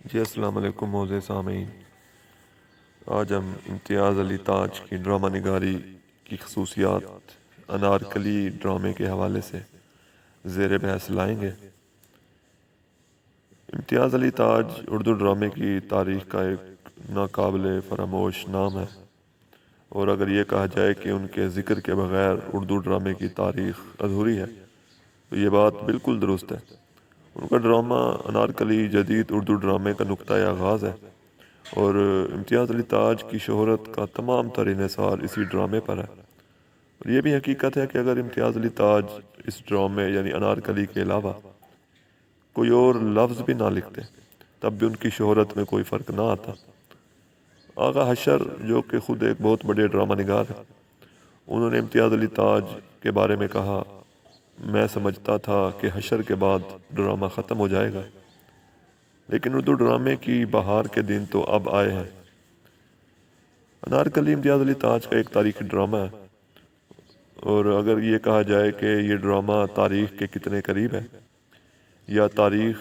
جی السلام علیکم موزے سامعین، آج ہم امتیاز علی تاج کی ڈرامہ نگاری کی خصوصیات انارکلی ڈرامے کے حوالے سے زیر بحث لائیں گے۔ امتیاز علی تاج اردو ڈرامے کی تاریخ کا ایک ناقابل فراموش نام ہے، اور اگر یہ کہا جائے کہ ان کے ذکر کے بغیر اردو ڈرامے کی تاریخ ادھوری ہے تو یہ بات بالکل درست ہے۔ ان کا ڈرامہ انارکلی جدید اردو ڈرامے کا نقطۂ آغاز ہے، اور امتیاز علی تاج کی شہرت کا تمام تر انحصار اسی ڈرامے پر ہے۔ اور یہ بھی حقیقت ہے کہ اگر امتیاز علی تاج اس ڈرامے یعنی انارکلی کے علاوہ کوئی اور لفظ بھی نہ لکھتے تب بھی ان کی شہرت میں کوئی فرق نہ آتا۔ آغا حشر جو کہ خود ایک بہت بڑے ڈرامہ نگار ہیں، انہوں نے امتیاز علی تاج کے بارے میں کہا، میں سمجھتا تھا کہ حشر کے بعد ڈرامہ ختم ہو جائے گا، لیکن اردو ڈرامے کی بہار کے دن تو اب آئے ہیں۔ انارکلی امتیاز علی تاج کا ایک تاریخی ڈرامہ ہے، اور اگر یہ کہا جائے کہ یہ ڈرامہ تاریخ کے کتنے قریب ہے یا تاریخ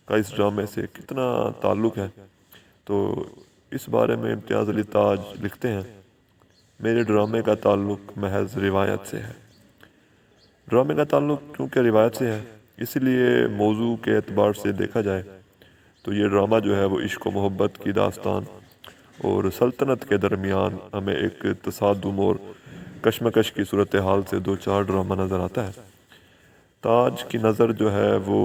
کا اس ڈرامے سے کتنا تعلق ہے، تو اس بارے میں امتیاز علی تاج لکھتے ہیں، میرے ڈرامے کا تعلق محض روایت سے ہے۔ ڈرامے کا تعلق کیونکہ روایت سے ہے، اس لیے موضوع کے اعتبار سے دیکھا جائے تو یہ ڈرامہ جو ہے وہ عشق و محبت کی داستان اور سلطنت کے درمیان ہمیں ایک تصادم اور کشمکش کی صورتحال سے دو چار ڈرامہ نظر آتا ہے۔ تاج کی نظر جو ہے وہ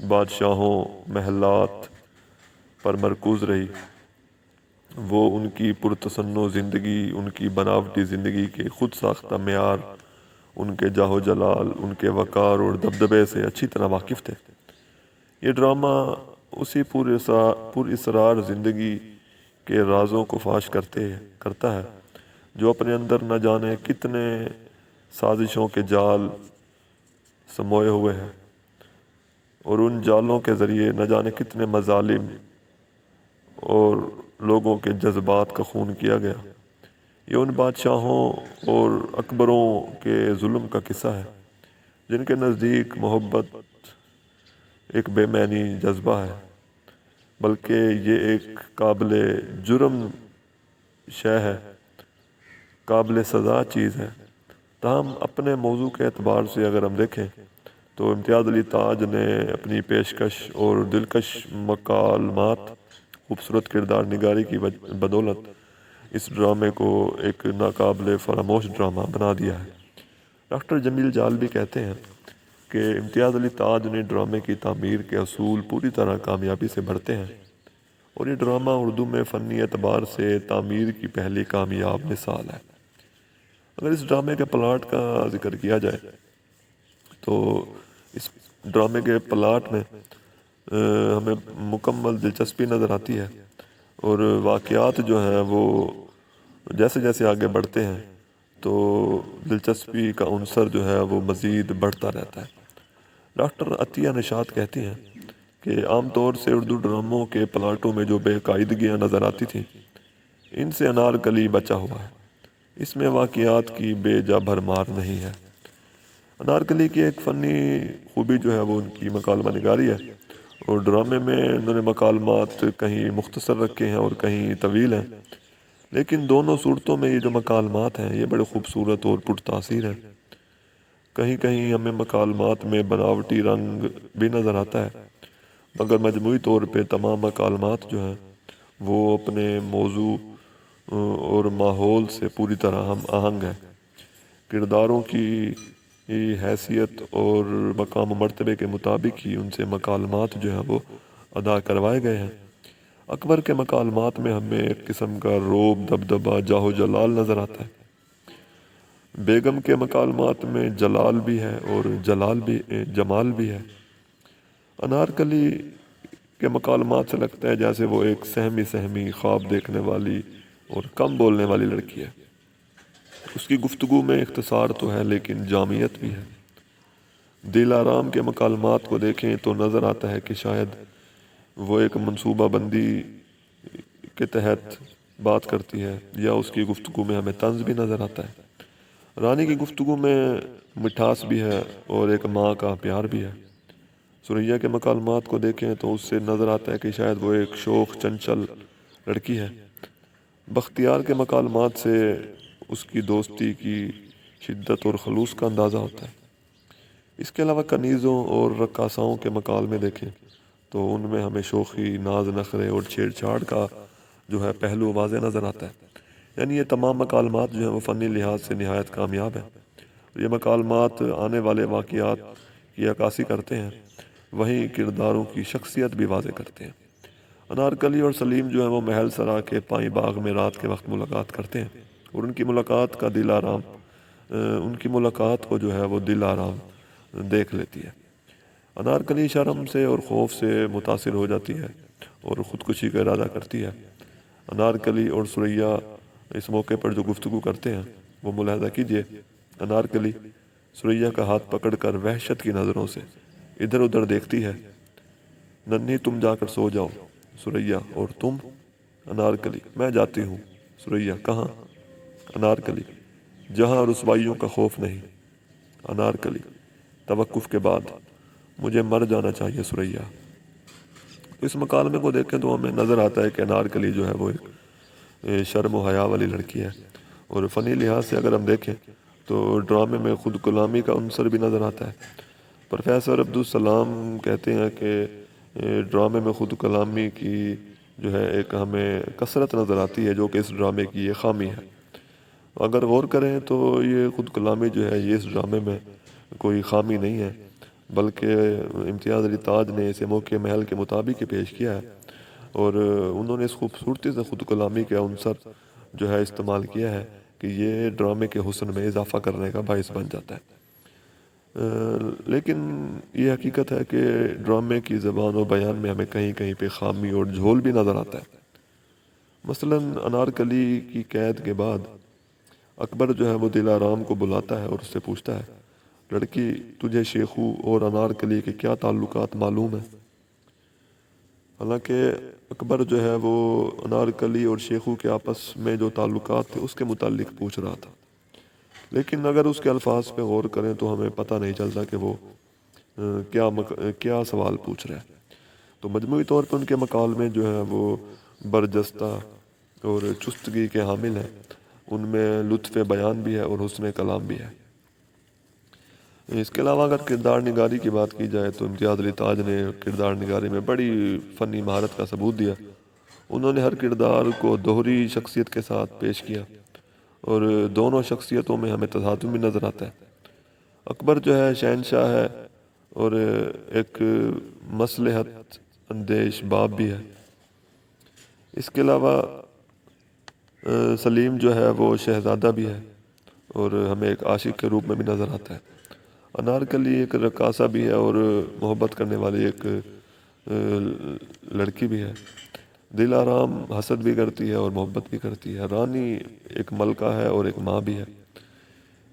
بادشاہوں، محلات پر مرکوز رہی، وہ ان کی پرتسنو زندگی، ان کی بناوٹی زندگی کے خود ساختہ معیار، ان کے جاہ و جلال، ان کے وقار اور دبدبے سے اچھی طرح واقف تھے۔ یہ ڈرامہ اسی پر اسرار زندگی کے رازوں کو فاش کرتا ہے، جو اپنے اندر نہ جانے کتنے سازشوں کے جال سموئے ہوئے ہیں، اور ان جالوں کے ذریعے نہ جانے کتنے مظالم اور لوگوں کے جذبات کا خون کیا گیا۔ یہ ان بادشاہوں اور اکبروں کے ظلم کا قصہ ہے جن کے نزدیک محبت ایک بے معنی جذبہ ہے، بلکہ یہ ایک قابل جرم شے ہے، قابل سزا چیز ہے۔ تاہم اپنے موضوع کے اعتبار سے اگر ہم دیکھیں تو امتیاز علی تاج نے اپنی پیشکش اور دلکش مکالمات، خوبصورت کردار نگاری کی بدولت اس ڈرامے کو ایک ناقابل فراموش ڈرامہ بنا دیا ہے۔ ڈاکٹر جمیل جالبی کہتے ہیں کہ امتیاز علی تاج نے ڈرامے کی تعمیر کے اصول پوری طرح کامیابی سے بڑھتے ہیں، اور یہ ڈرامہ اردو میں فنی اعتبار سے تعمیر کی پہلی کامیاب مثال ہے۔ اگر اس ڈرامے کے پلاٹ کا ذکر کیا جائے تو اس ڈرامے کے پلاٹ میں ہمیں مکمل دلچسپی نظر آتی ہے، اور واقعات جو ہیں وہ جیسے جیسے آگے بڑھتے ہیں تو دلچسپی کا عنصر جو ہے وہ مزید بڑھتا رہتا ہے۔ ڈاکٹر عطیہ نشاط کہتی ہیں کہ عام طور سے اردو ڈراموں کے پلاٹوں میں جو بے قاعدگیاں نظر آتی تھیں، ان سے انارکلی بچا ہوا ہے۔ اس میں واقعات کی بے جا بھرمار نہیں ہے۔ انارکلی کی ایک فنی خوبی جو ہے وہ ان کی مکالمہ نگاری ہے، اور ڈرامے میں انہوں نے مکالمات کہیں مختصر رکھے ہیں اور کہیں طویل ہیں، لیکن دونوں صورتوں میں یہ جو مکالمات ہیں یہ بڑے خوبصورت اور پرتاثیر ہیں۔ کہیں کہیں ہمیں مکالمات میں بناوٹی رنگ بھی نظر آتا ہے، مگر مجموعی طور پہ تمام مکالمات جو ہیں وہ اپنے موضوع اور ماحول سے پوری طرح ہم آہنگ ہیں۔ کرداروں کی حیثیت اور مقام و مرتبے کے مطابق ہی ان سے مکالمات جو ہیں وہ ادا کروائے گئے ہیں۔ اکبر کے مکالمات میں ہمیں ایک قسم کا رعب، دبدبہ، جاہ و جلال نظر آتا ہے۔ بیگم کے مکالمات میں جلال بھی ہے اور جمال بھی ہے۔ انارکلی کے مکالمات سے لگتا ہے جیسے وہ ایک سہمی خواب دیکھنے والی اور کم بولنے والی لڑکی ہے۔ اس کی گفتگو میں اختصار تو ہے لیکن جامعیت بھی ہے۔ دل آرام کے مکالمات کو دیکھیں تو نظر آتا ہے کہ شاید وہ ایک منصوبہ بندی کے تحت بات کرتی ہے، یا اس کی گفتگو میں ہمیں طنز بھی نظر آتا ہے۔ رانی کی گفتگو میں مٹھاس بھی ہے اور ایک ماں کا پیار بھی ہے۔ سریا کے مکالمات کو دیکھیں تو اس سے نظر آتا ہے کہ شاید وہ ایک شوخ چنچل لڑکی ہے۔ بختیار کے مکالمات سے اس کی دوستی کی شدت اور خلوص کا اندازہ ہوتا ہے۔ اس کے علاوہ کنیزوں اور رقاصاؤں کے مکالمے دیکھیں تو ان میں ہمیں شوخی، ناز نخرے اور چھیڑ چھاڑ کا جو ہے پہلو واضح نظر آتا ہے۔ یعنی یہ تمام مکالمات جو ہیں وہ فنی لحاظ سے نہایت کامیاب ہیں۔ یہ مکالمات آنے والے واقعات کی عکاسی کرتے ہیں، وہیں کرداروں کی شخصیت بھی واضح کرتے ہیں۔ انارکلی اور سلیم جو ہیں وہ محل سرا کے پائیں باغ میں رات کے وقت ملاقات کرتے ہیں، اور ان کی ملاقات کو جو ہے وہ دل آرام دیکھ لیتی ہے۔ انارکلی شرم سے اور خوف سے متاثر ہو جاتی ہے اور خودکشی کا ارادہ کرتی ہے۔ انارکلی اور سریا اس موقع پر جو گفتگو کرتے ہیں وہ ملاحظہ کیجیے۔ انارکلی سریا کا ہاتھ پکڑ کر وحشت کی نظروں سے ادھر ادھر دیکھتی ہے۔ ننھی تم جا کر سو جاؤ۔ سریا اور تم؟ انارکلی میں جاتی ہوں۔ سریا کہاں؟ انارکلی جہاں رسوائیوں کا خوف نہیں۔ انارکلی توقف کے بعد مجھے مر جانا چاہیے سریا۔ اس مکالمے کو دیکھیں تو ہمیں نظر آتا ہے کہ انارکلی جو ہے وہ ایک شرم و حیا والی لڑکی ہے، اور فنی لحاظ سے اگر ہم دیکھیں تو ڈرامے میں خود کلامی کا عنصر بھی نظر آتا ہے۔ پروفیسر عبدالسلام کہتے ہیں کہ ڈرامے میں خود کلامی کی جو ہے ایک ہمیں کثرت نظر آتی ہے، جو کہ اس ڈرامے کی یہ خامی ہے۔ اگر غور کریں تو یہ خود کلامی جو ہے یہ اس ڈرامے میں کوئی خامی نہیں ہے، بلکہ امتیاز علی تاج نے اسے موقع محل کے مطابق ہی پیش کیا ہے، اور انہوں نے اس خوبصورتی سے خود کلامی کے عنصر جو ہے استعمال کیا ہے کہ یہ ڈرامے کے حسن میں اضافہ کرنے کا باعث بن جاتا ہے۔ لیکن یہ حقیقت ہے کہ ڈرامے کی زبان و بیان میں ہمیں کہیں کہیں پہ خامی اور جھول بھی نظر آتا ہے۔ مثلاً انارکلی کی قید کے بعد اکبر جو ہے وہ دلارام کو بلاتا ہے اور اس سے پوچھتا ہے، لڑکی تجھے شیخو اور انارکلی کے کیا تعلقات معلوم ہیں؟ حالانکہ اکبر جو ہے وہ انارکلی اور شیخو کے آپس میں جو تعلقات تھے اس کے متعلق پوچھ رہا تھا، لیکن اگر اس کے الفاظ پہ غور کریں تو ہمیں پتہ نہیں چلتا کہ وہ کیا سوال پوچھ رہا ہے۔ تو مجموعی طور پر ان کے مکالمے جو ہیں وہ برجستہ اور چستگی کے حامل ہیں، ان میں لطف بیان بھی ہے اور حسن کلام بھی ہے۔ اس کے علاوہ اگر کردار نگاری کی بات کی جائے تو امتیاز علی تاج نے کردار نگاری میں بڑی فنی مہارت کا ثبوت دیا۔ انہوں نے ہر کردار کو دوہری شخصیت کے ساتھ پیش کیا، اور دونوں شخصیتوں میں ہمیں تصادم بھی نظر آتا ہے۔ اکبر جو ہے شہنشاہ ہے اور ایک مصلحت اندیش باپ بھی ہے۔ اس کے علاوہ سلیم جو ہے وہ شہزادہ بھی ہے اور ہمیں ایک عاشق کے روپ میں بھی نظر آتا ہے۔ انارکلی ایک رقاصہ بھی ہے اور محبت کرنے والی ایک لڑکی بھی ہے۔ دل آرام حسد بھی کرتی ہے اور محبت بھی کرتی ہے۔ رانی ایک ملکہ ہے اور ایک ماں بھی ہے۔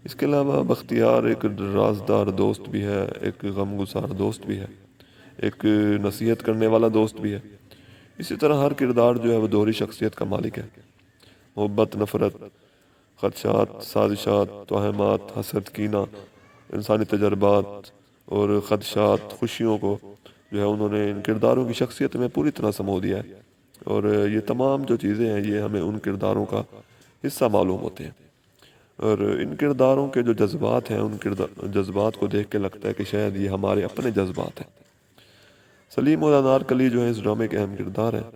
اس کے علاوہ بختیار ایک رازدار دوست بھی ہے، ایک غم گسار دوست بھی ہے، ایک نصیحت کرنے والا دوست بھی ہے۔ اسی طرح ہر کردار جو ہے وہ دوہری شخصیت کا مالک ہے۔ محبت، نفرت، خدشات، سازشات، توہمات، حسد، کینہ، انسانی تجربات اور خدشات، خوشیوں کو جو ہے انہوں نے ان کرداروں کی شخصیت میں پوری طرح سمو دیا ہے، اور یہ تمام جو چیزیں ہیں یہ ہمیں ان کرداروں کا حصہ معلوم ہوتے ہیں۔ اور ان کرداروں کے جو جذبات ہیں ان جذبات کو دیکھ کے لگتا ہے کہ شاید یہ ہمارے اپنے جذبات ہیں۔ سلیم اور انارکلی جو ہیں اس ڈرامے کے اہم کردار ہیں،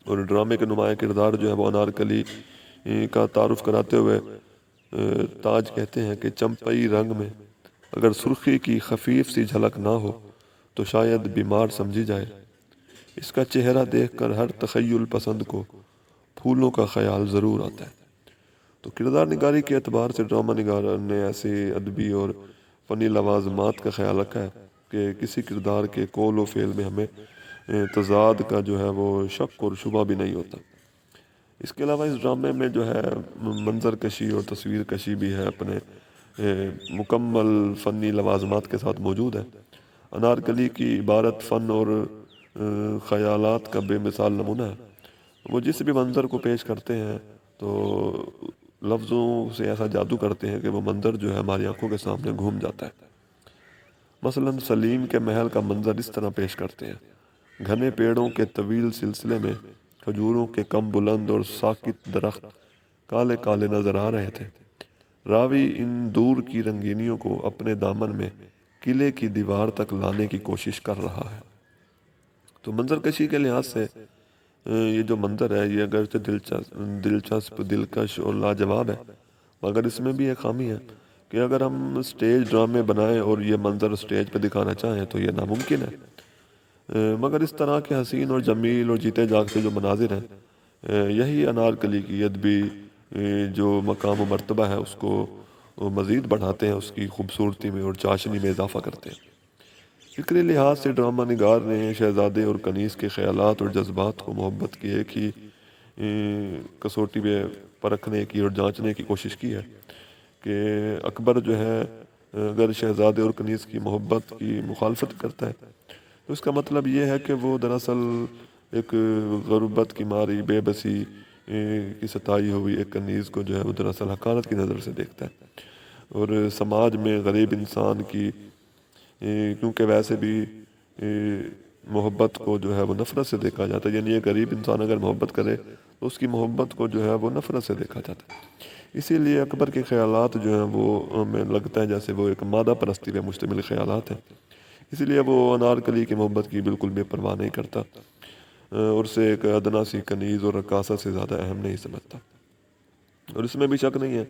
اور ڈرامے کے نمایاں کردار جو ہے وہ انارکلی کا تعارف کراتے ہوئے تاج کہتے ہیں کہ چمپئی رنگ میں اگر سرخی کی خفیف سی جھلک نہ ہو تو شاید بیمار سمجھی جائے۔ اس کا چہرہ دیکھ کر ہر تخیل پسند کو پھولوں کا خیال ضرور آتا ہے۔ تو کردار نگاری کے اعتبار سے ڈرامہ نگار نے ایسے ادبی اور فنی لوازمات کا خیال رکھا ہے کہ کسی کردار کے قول و فعل میں ہمیں تضاد کا جو ہے وہ شک اور شبہ بھی نہیں ہوتا۔ اس کے علاوہ اس ڈرامے میں جو ہے منظر کشی اور تصویر کشی بھی ہے، اپنے مکمل فنی لوازمات کے ساتھ موجود ہے۔ انارکلی کی عبارت فن اور خیالات کا بے مثال نمونہ ہے۔ وہ جس بھی منظر کو پیش کرتے ہیں تو لفظوں سے ایسا جادو کرتے ہیں کہ وہ منظر جو ہے ہماری آنکھوں کے سامنے گھوم جاتا ہے۔ مثلاً سلیم کے محل کا منظر اس طرح پیش کرتے ہیں: گھنے پیڑوں کے طویل سلسلے میں کھجوروں کے کم بلند اور ساکت درخت کالے کالے نظر آ رہے تھے۔ راوی ان دور کی رنگینیوں کو اپنے دامن میں قلعے کی دیوار تک لانے کی کوشش کر رہا ہے۔ تو منظر کشی کے لحاظ سے یہ جو منظر ہے یہ اگرچہ دلچسپ، دلکش اور لاجواب ہے، مگر اس میں بھی ایک خامی ہے کہ اگر ہم سٹیج ڈرامے بنائیں اور یہ منظر سٹیج پہ دکھانا چاہیں تو یہ ناممکن ہے۔ مگر اس طرح کے حسین اور جمیل اور جیتے جاگتے جو مناظر ہیں، یہی انارکلی کی ادبی جو مقام و مرتبہ ہے اس کو مزید بڑھاتے ہیں، اس کی خوبصورتی میں اور چاشنی میں اضافہ کرتے ہیں۔ فکری لحاظ سے ڈرامہ نگار نے شہزادے اور کنیز کے خیالات اور جذبات کو محبت کی ایک ہی کسوٹی میں پرکھنے کی اور جانچنے کی کوشش کی ہے کہ اکبر جو ہے اگر شہزادے اور کنیز کی محبت کی مخالفت کرتا ہے تو اس کا مطلب یہ ہے کہ وہ دراصل ایک غربت کی ماری بے بسی کی ستائی ہوئی ایک کنیز کو جو ہے وہ دراصل حقارت کی نظر سے دیکھتا ہے، اور سماج میں غریب انسان کی کیونکہ ویسے بھی محبت کو جو ہے وہ نفرت سے دیکھا جاتا ہے، یعنی یہ غریب انسان اگر محبت کرے تو اس کی محبت کو جو ہے وہ نفرت سے دیکھا جاتا ہے۔ اسی لیے اکبر کے خیالات جو ہیں وہ ہمیں لگتا ہے جیسے وہ ایک مادہ پرستی پہ مشتمل خیالات ہیں، اسی لیے وہ انارکلی کی محبت کی بالکل بے پرواہ نہیں کرتا اور اسے ایک ادنا سی کنیز اور رقاصہ سے زیادہ اہم نہیں سمجھتا۔ اور اس میں بھی شک نہیں ہے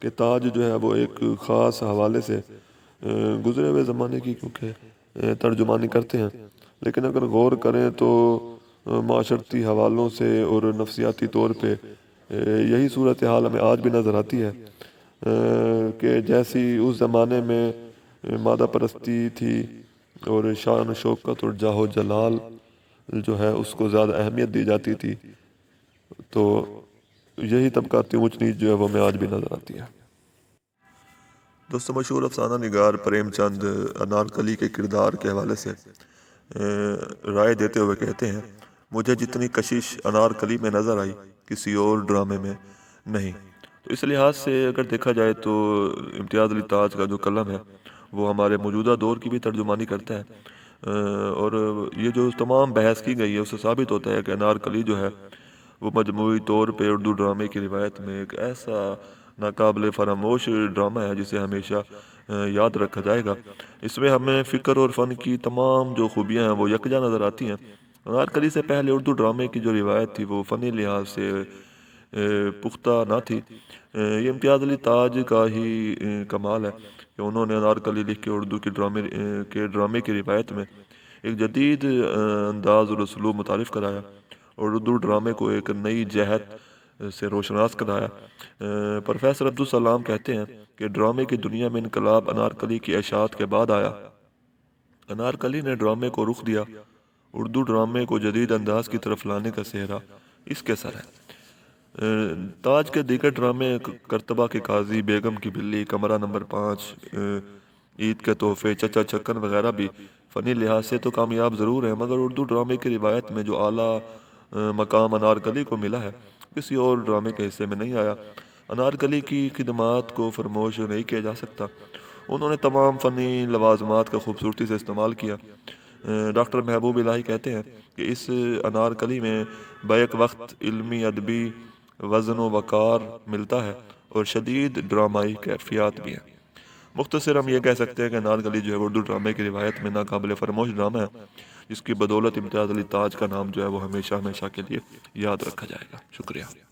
کہ تاج جو ہے وہ ایک خاص حوالے سے گزرے ہوئے زمانے کی کیونکہ ترجمانی کرتے ہیں، لیکن اگر غور کریں تو معاشرتی حوالوں سے اور نفسیاتی طور پہ یہی صورتحال ہمیں آج بھی نظر آتی ہے کہ جیسی اس زمانے میں مادہ پرستی تھی اور شان و شوکت اور جاہ و جلال جو ہے اس کو زیادہ اہمیت دی جاتی تھی، تو یہی طبقاتی اونچ نیچ جو ہے وہ ہمیں آج بھی نظر آتی ہے۔ دوستو، مشہور افسانہ نگار پریم چند انارکلی کے کردار کے حوالے سے رائے دیتے ہوئے کہتے ہیں: مجھے جتنی کشش انارکلی میں نظر آئی کسی اور ڈرامے میں نہیں۔ تو اس لحاظ سے اگر دیکھا جائے تو امتیاز علی تاج کا جو قلم ہے وہ ہمارے موجودہ دور کی بھی ترجمانی کرتا ہے، اور یہ جو تمام بحث کی گئی ہے اس سے ثابت ہوتا ہے کہ انارکلی جو ہے وہ مجموعی طور پہ اردو ڈرامے کی روایت میں ایک ایسا ناقابل فراموش ڈرامہ ہے جسے ہمیشہ یاد رکھا جائے گا۔ اس میں ہمیں فکر اور فن کی تمام جو خوبیاں ہیں وہ یکجا نظر آتی ہیں۔ انارکلی سے پہلے اردو ڈرامے کی جو روایت تھی وہ فنی لحاظ سے پختہ نہ تھی۔ یہ امتیاز علی تاج کا ہی کمال ہے کہ انہوں نے انارکلی لکھ کے اردو کی ڈرامے کی روایت میں ایک جدید انداز اور اسلوب متعارف کرایا اور اردو ڈرامے کو ایک نئی جہت سے روشناس کرایا۔ پروفیسر عبدالسلام کہتے ہیں کہ ڈرامے کی دنیا میں انقلاب انارکلی کی اشاعت کے بعد آیا۔ انارکلی نے ڈرامے کو رخ دیا، اردو ڈرامے کو جدید انداز کی طرف لانے کا سہرا اس کے سر ہے۔ تاج کے دیگر ڈرامے کرتبہ کے قاضی، بیگم کی بلی، کمرہ نمبر 5، عید کے تحفے، چچا چھکن وغیرہ بھی فنی لحاظ سے تو کامیاب ضرور ہیں، مگر اردو ڈرامے کی روایت میں جو اعلیٰ مقام انارکلی کو ملا ہے کسی اور ڈرامے کے حصے میں نہیں آیا۔ انارکلی کی خدمات کو فراموش نہیں کیا جا سکتا، انہوں نے تمام فنی لوازمات کا خوبصورتی سے استعمال کیا۔ ڈاکٹر محبوب الہی کہتے ہیں کہ اس انارکلی میں بیک وقت علمی ادبی وزن و وقار ملتا ہے اور شدید ڈرامائی کیفیات بھی ہیں۔ مختصر ہم یہ کہہ سکتے ہیں کہ انارکلی جو ہے اردو ڈرامے کی روایت میں ناقابل فراموش ڈرامہ ہے جس کی بدولت امتیاز علی تاج کا نام جو ہے وہ ہمیشہ ہمیشہ کے لیے یاد رکھا جائے گا۔ شکریہ۔